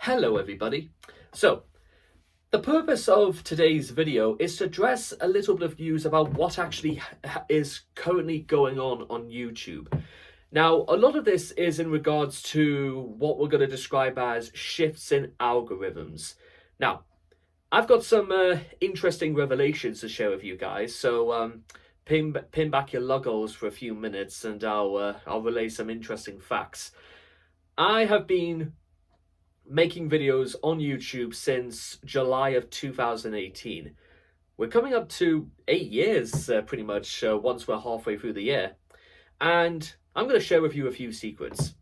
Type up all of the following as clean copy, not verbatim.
Hello everybody. So, the purpose of today's video is to address a little bit of news about what actually is currently going on YouTube. Now, a lot of this is in regards to what we're going to describe as shifts in algorithms. Now, I've got some interesting revelations to share with you guys, so pin back your luggles for a few minutes and I'll relay some interesting facts. I have been making videos on YouTube since July of 2018. We're coming up to 8 years pretty much once we're halfway through the year. And I'm going to share with you a few secrets.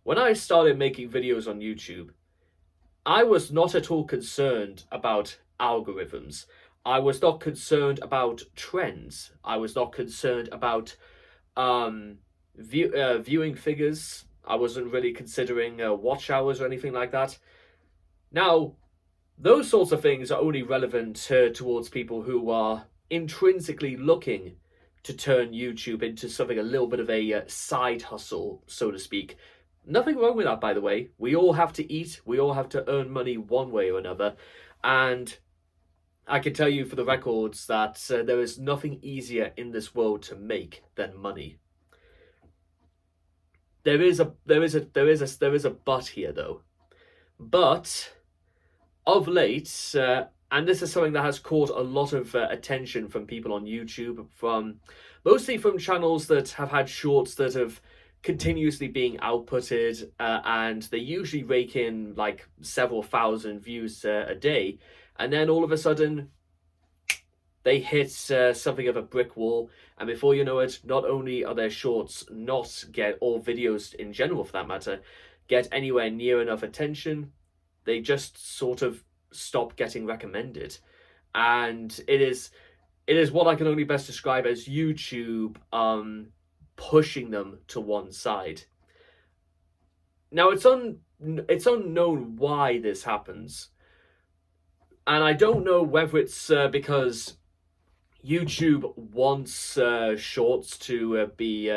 When I started making videos on YouTube, I was not at all concerned about algorithms. I was not concerned about trends. I was not concerned about viewing figures. I wasn't really considering watch hours or anything like that. Now, those sorts of things are only relevant towards people who are intrinsically looking to turn YouTube into something a little bit of a side hustle, so to speak. Nothing wrong with that, by the way. We all have to eat. We all have to earn money one way or another. And I can tell you for the records that there is nothing easier in this world to make than money. There is a but here though. But of late, and this is something that has caught a lot of attention from people on YouTube, mostly from channels that have had shorts that have continuously being outputted, and they usually rake in like several thousand views a day, and then all of a sudden they hit something of a brick wall, and before you know it, not only are their shorts not get, or videos in general for that matter, get anywhere near enough attention, they just sort of stop getting recommended. And it is what I can only best describe as YouTube pushing them to one side. Now it's unknown why this happens, and I don't know whether it's because YouTube wants shorts to be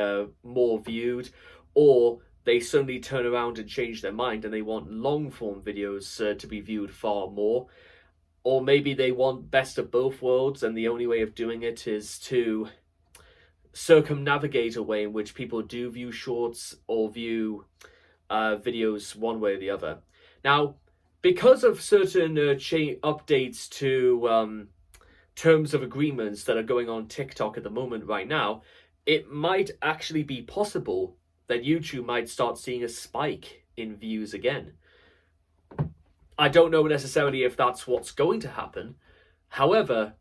more viewed, or they suddenly turn around and change their mind and they want long form videos to be viewed far more, or maybe they want best of both worlds, and the only way of doing it is to circumnavigate a way in which people do view shorts or view videos one way or the other. Now, because of certain updates to terms of agreements that are going on TikTok at the moment right now, it might actually be possible that YouTube might start seeing a spike in views again. I don't know necessarily if that's what's going to happen. However,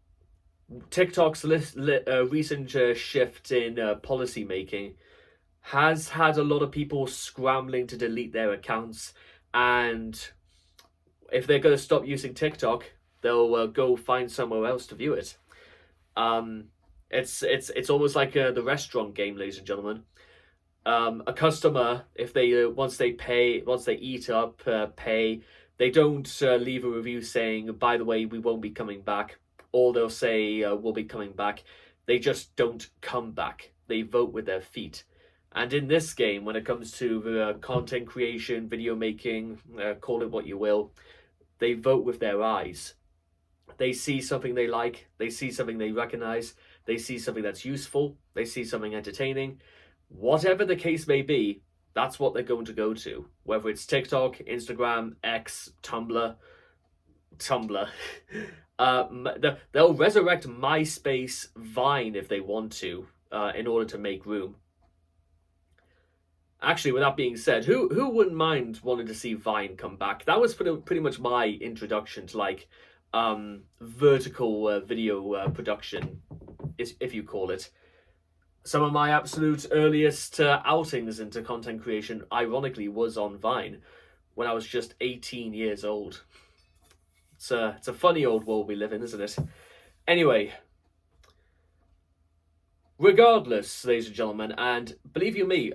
TikTok's recent shift in policy making has had a lot of people scrambling to delete their accounts, and if they're going to stop using TikTok, they'll go find somewhere else to view it. It's almost like the restaurant game, ladies and gentlemen. A customer, if they once they eat up, pay, they don't leave a review saying, by the way, we won't be coming back, or they'll say we'll be coming back. They just don't come back. They vote with their feet. And in this game, when it comes to content creation, video making, call it what you will, they vote with their eyes. They see something they like, they see something they recognize, they see something that's useful, they see something entertaining. Whatever the case may be, that's what they're going to go to. Whether it's TikTok, Instagram, X, Tumblr. They'll resurrect MySpace, Vine if they want to, in order to make room. Actually, with that being said, who wouldn't mind wanting to see Vine come back? That was pretty much my introduction to like vertical video production, if you call it. Some of my absolute earliest outings into content creation, ironically, was on Vine when I was just 18 years old. It's a funny old world we live in, isn't it? Anyway, regardless, ladies and gentlemen, and believe you me,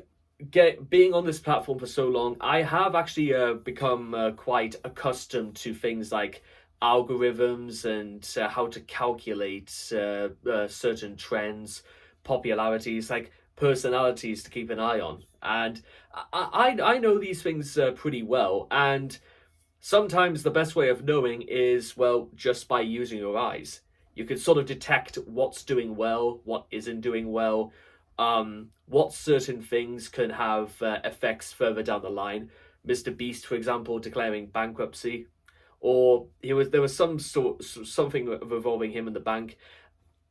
being on this platform for so long, I have actually become quite accustomed to things like algorithms and how to calculate certain trends, popularities, like personalities to keep an eye on. And I know these things pretty well, and Sometimes the best way of knowing is, well, just by using your eyes. You can sort of detect what's doing well, what isn't doing well, what certain things can have effects further down the line. Mr. Beast, for example, declaring bankruptcy, or there was something revolving him in the bank.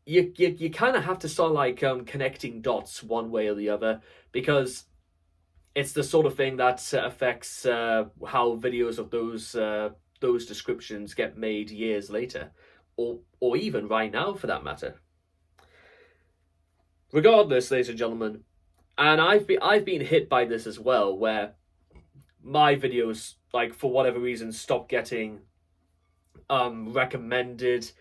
You kind of have to start like connecting dots one way or the other, because it's the sort of thing that affects how videos of those descriptions get made years later, or even right now for that matter. Regardless, ladies and gentlemen, and I've been hit by this as well, where my videos, like, for whatever reason, stop getting recommended,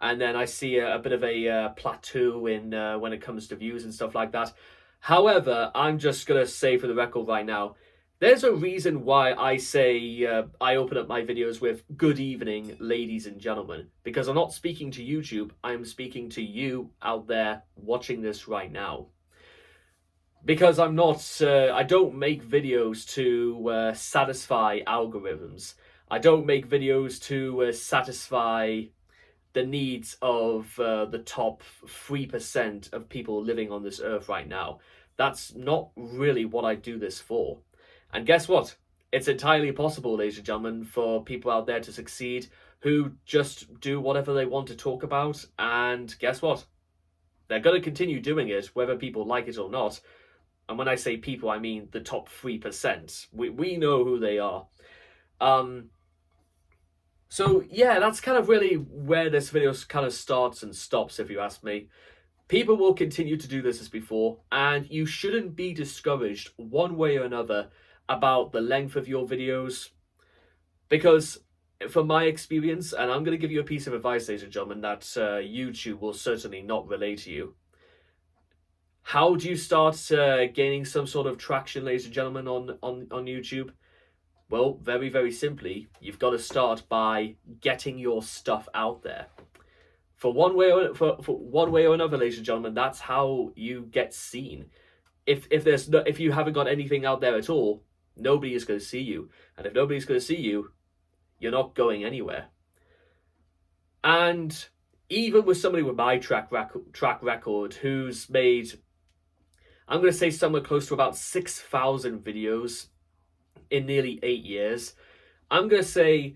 and then I see a bit of a plateau in when it comes to views and stuff like that. However, I'm just gonna say for the record right now, there's a reason why I say I open up my videos with "Good evening, ladies and gentlemen," because I'm not speaking to YouTube. I'm speaking to you out there watching this right now. Because I'm not, I don't make videos to satisfy algorithms. I don't make videos to satisfy the needs of the top 3% of people living on this earth right now. That's not really what I do this for. And guess what? It's entirely possible, ladies and gentlemen, for people out there to succeed who just do whatever they want to talk about. And guess what? They're going to continue doing it, whether people like it or not. And when I say people, I mean the top 3%. We know who they are. So yeah, that's kind of really where this video kind of starts and stops, if you ask me. People will continue to do this as before, and you shouldn't be discouraged one way or another about the length of your videos, because from my experience, and I'm going to give you a piece of advice, ladies and gentlemen, that YouTube will certainly not relay to you. How do you start gaining some sort of traction, ladies and gentlemen, on YouTube? Well, very, very simply, you've got to start by getting your stuff out there. For one way or another, ladies and gentlemen, that's how you get seen. If you haven't got anything out there at all, nobody is going to see you, and if nobody's going to see you, you're not going anywhere. And even with somebody with my track record, who's made, I'm going to say, somewhere close to about 6,000 videos in nearly 8 years, I'm going to say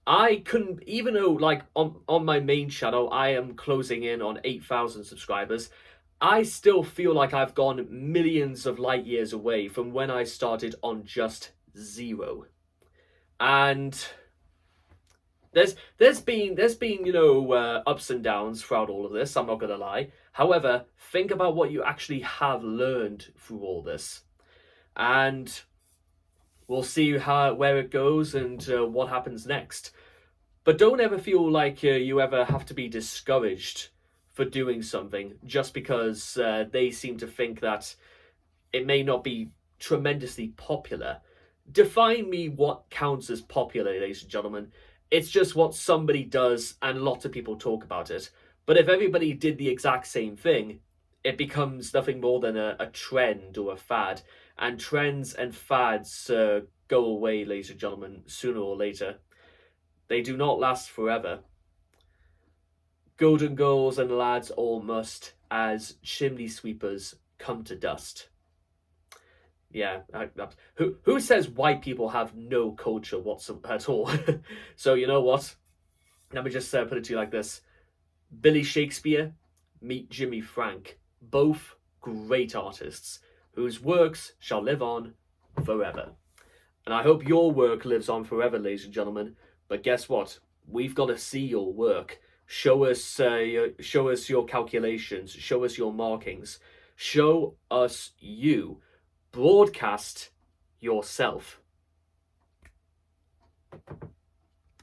I couldn't, even though like on my main channel, I am closing in on 8,000 subscribers, I still feel like I've gone millions of light years away from when I started on just 0. And there's been ups and downs throughout all of this, I'm not going to lie. However, think about what you actually have learned through all this. And we'll see where it goes and what happens next. But don't ever feel like you ever have to be discouraged for doing something just because they seem to think that it may not be tremendously popular. Define me what counts as popular, ladies and gentlemen. It's just what somebody does, and lots of people talk about it. But if everybody did the exact same thing, it becomes nothing more than a trend or a fad. And trends and fads go away, ladies and gentlemen, sooner or later. They do not last forever. Golden girls and lads all must, as chimney sweepers come to dust. Yeah, who says white people have no culture whatsoever at all? So you know what? Let me just put it to you like this. Billy Shakespeare, meet Jimmy Frank. Both great artists whose works shall live on forever. And I hope your work lives on forever, ladies and gentlemen. But guess what? We've got to see your work. Show us your calculations. Show us your markings. Show us you. Broadcast yourself.